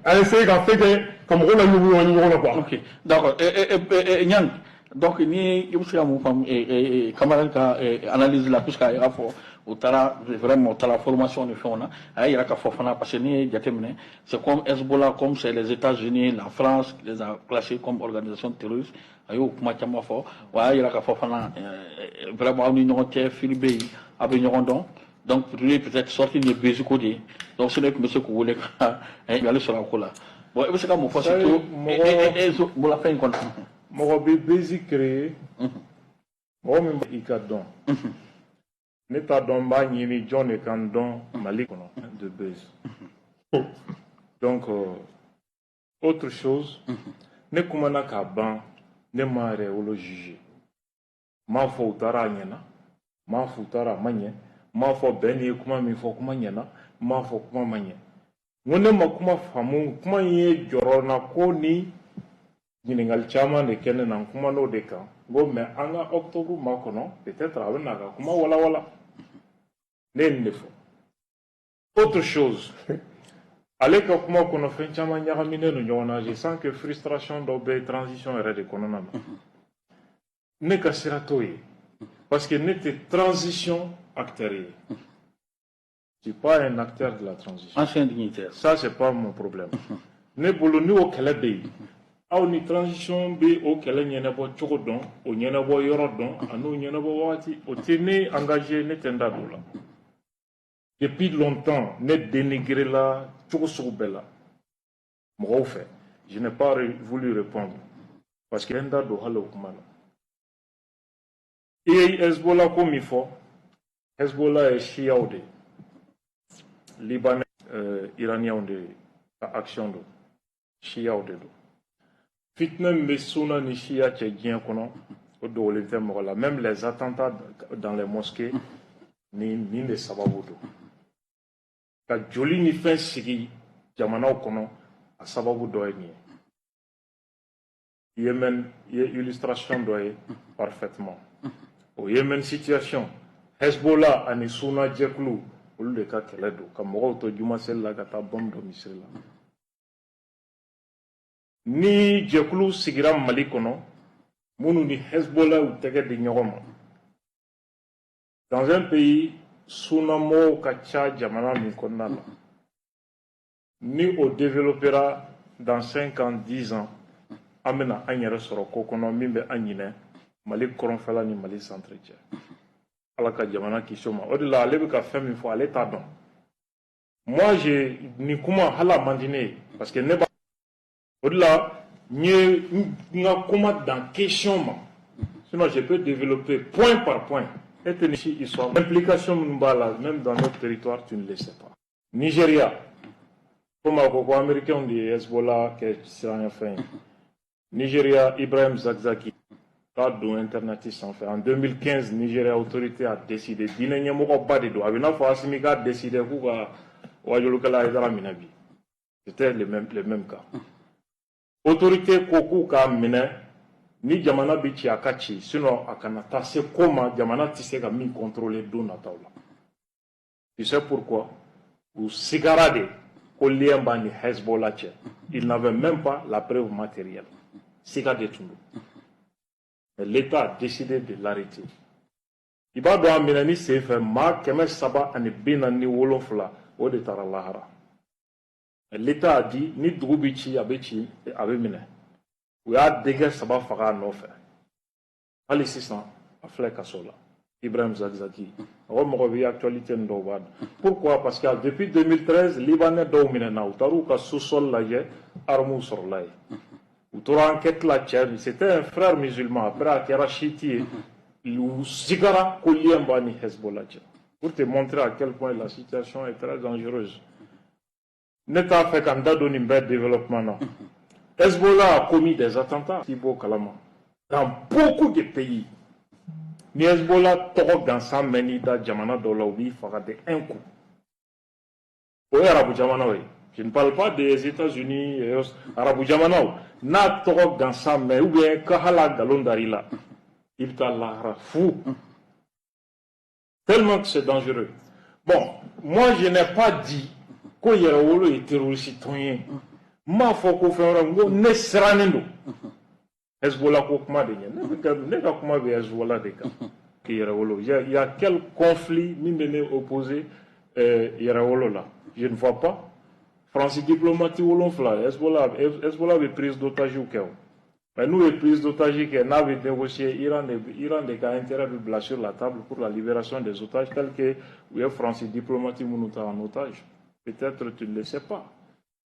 a essayé d'en faire comme on a eu quoi. Ok, d'accord. Nyang, donc ni ibusika mu fam camarade ka analyse la puisque il a fort au tara vraiment la formation de fond là il y a ka fofana parce que ni jatemne c'est comme Hezbollah comme c'est les États-Unis, la France qui les a classés comme organisation terroriste ayo kuma chama fort wa il y a ka fofana vraiment ni non tie filibé avec ñoron donc peut-être sortir de basic côté donc ce n'est que monsieur ko wole ka il aller sur la cola bon ibusika mu fo surtout et pour la fin compte mɔgɔ bɛ basic créé mɔgɔ min bɛ i ka dɔn ne t'a dɔn n b'a ɲini jɔn de kan dɔn Mali kɔnɔ de base donc autre chose ne kumana k'a ban ne m'a yɛrɛ wolo juger m'a fɔ u taara a ɲɛna m'a fɔ u taara a ma ɲɛ m'a fɔ bɛn ni ye kuma min fɔ kuma ɲɛna m'a fɔ kuma ma ɲɛ n ko ne ma kuma faamu kuma in ye jɔrɔ na ko ni ɲininkali caman de kɛ ne na n kuma n'o de kan n ko mɛ an ka octobre ma kɔnɔ peut-être a bɛ na ka kuma walawala ne ye nin de fɔ autre chose ale ka kuma kɔnɔ fɛn caman ɲagaminen don ɲɔgɔn na je sens que frustration dɔ bɛ transition yɛrɛ de kɔnɔna na ne ka sira t'o ye parce que ne tɛ transition acteur ye je suis pas un acteur de la transition ancien dignitaire ça c'est pas mon problème ne bolo ni o kɛlɛ bɛ yen aw ni transition bɛ o kɛlɛ ɲɛnabɔ cogo dɔn o ɲɛnabɔ yɔrɔ dɔn a n'o ɲɛnabɔ wagati o tɛ ne engagé ne tɛ n da don o la depuis longtemps ne dénigré la cogo sugu bɛɛ la mɔgɔw fɛ je n'ai pas voulu répondre parce que n da don hali o kuma na i ye Hezbollah ko min fɔ Hezbollah ye siyaw de libanais iraniyɛnw de ka action don siyaw de don fitna min bɛ sunna ni siya cɛ diɲɛ kɔnɔ o dogolen tɛ mɔgɔ la même les attentats dans les mosquées nin de sababu don ka joli ni fɛn sigi jamanaw kɔnɔ a sababu dɔ ye nin ye Yémen ye illustration dɔ ye parfaitement o Yémen situation Hezbollah ani sunna jɛkulu olu de ka kɛlɛ don ka mɔgɔw to jumaseli la ka taa bɔmu dɔ misiri la ni jɛkulu sigira Mali kɔnɔ minnu ni Hezbollah u tɛgɛ di ɲɔgɔn ma dans un pays sunnamɔgɔw ka ca jamana min kɔnɔna la ni o développera dans 5 ans 10 ans an bɛna an yɛrɛ sɔrɔ ko kɔnɔ min bɛ an ɲinɛ Mali kɔrɔnfɛla ni Mali centre cɛ ala ka jamana kisi o ma o de la ale bɛ ka fɛn min fɔ ale t'a dɔn moi je nin kuma hali a man di ne ye parce que ne b'a o de la n ye n ka kuma dan question ma sinon je peux développer point par point e tɛ ni si histoire implication minnu b'a la même dans notre territoire tu ne le sais pas Nigeria komi a ko ko américain de ye Hezbollah kɛ siranɲɛfɛn ye Nigeria Ibrahim Zakzaki k'a don internet sanfɛ en 2015 Nigeria autorité a décidé diinɛ ɲɛmɔgɔba de don a bɛ n'a fɔ Asimi k'a décidé k'u ka wajulukɛla Haidara minɛ bi c'était le même cas autorité ko k'u k'a minɛ ni jamana bɛ ci a ka ci sinon a kana taa se ko ma jamana tɛ se ka min contrôler don nataw la tu sais pourquoi u sigara de ko lien b'a ni Hezbollah cɛ il n'avait même pas la preuve matérielle siga de tun don mais l'État a décidé de l'arrêter i b'a dɔn a minɛ ni sen fɛ maa 347 o de taara lahara l'État a dit ni dugu bɛ ci a bɛ ci a bɛ minɛ u y'a denkɛ 3 faga a nɔfɛ hali sisan a filɛ kaso la Ibrahim Zakzaki mɔgɔ bɛ actualité nin dɔw b'a dɔn pourquoi parce que depuis 2013 libanais dɔw minɛna u taara u ka sous-sol lajɛ armes sɔrɔla ye u tora enquête la cɛ c'était un frère musulman après a kɛra chiite ye u sigara ko lien b'a ni Hezbollah cɛ pour te montrer à quel point la situation est très dangereuse ne t'a fɛ ka n da don nin bɛɛ développement na Hezbollah a commis des attentats i b'o kalama dans beaucoup de pays ni Hezbollah tɔgɔ gansan mɛn n'i da jamana dɔw la u b'i faga de un coup o ye arabu jamanaw ye je ne parle pas des États-Unis arabu jamanaw n'a tɔgɔ gansan mɛn ou bien ka hala nkalon dar'i la i bɛ taa lahara fu tellement que c'est dangereux bon moi je n'ai pas dit ko yɛrɛwolo ye terroriste tɔn ye ma fo ko fengo ne sranendo Hezbollah ko kuma de ne ka kuma be Hezbollah de ka ki Yerawolo il y a quel conflit mine opposé Yerawolo là je ne vois pas France diplomatique wolon fla Hezbollah be prise d'otage ou quoi mais nous les prises d'otage qui n'avaient négocié Iran des cas intérêt de blanc sur la table pour la libération des otages tel que oui France diplomatique monota en otage peut-être tu ne le sais pas.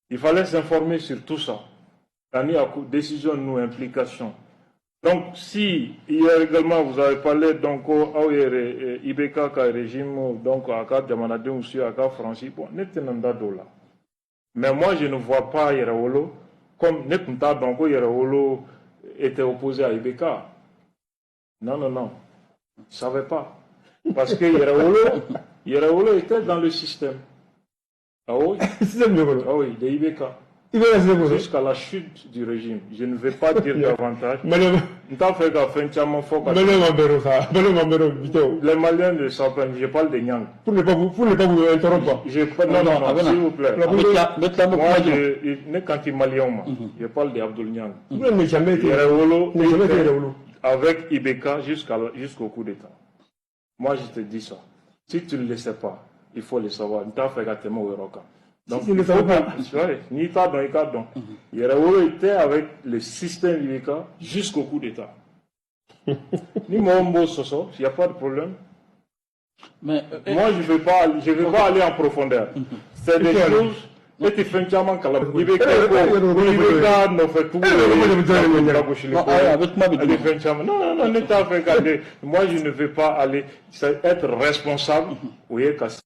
Il fallait s'informer sur tout ça. Il y a décision, nous, implication. Donc, si hier également vous avez parlé donc IBK ka régime donc à cas Jamanade ou sur à cas Francis, bon, n'était-ce là. Mais moi, je ne vois pas Yerawolo comme Nekunta donc Yerawolo était opposé à IBK. Non. Je ne savais pas. Parce que Yerawolo était dans le système. Ah oui, de IBK. Jusqu'à la chute du régime. Je ne vais pas dire davantage. Les Maliens ne savent pas, je parle de Nyang. Pour ne pas vous interrompre. Non, s'il vous plaît. Moi, quand il est malien, je parle d'Abdoul Nyang. Vous n'avez jamais été avec IBK jusqu'au coup d'État. Moi, je te dis ça. Si tu ne le sais pas, il faut le savoir. Donc, il faut ni ta don, il était avec le système IBK jusqu'au coup d'État. Ni mon soso, il n'y a pas de problème. Mais, moi, je ne vais pas aller en profondeur. C'est des choses. Et tu fais un diamant quand IBK ne fait tout. Non, moi, je ne vais pas aller être responsable.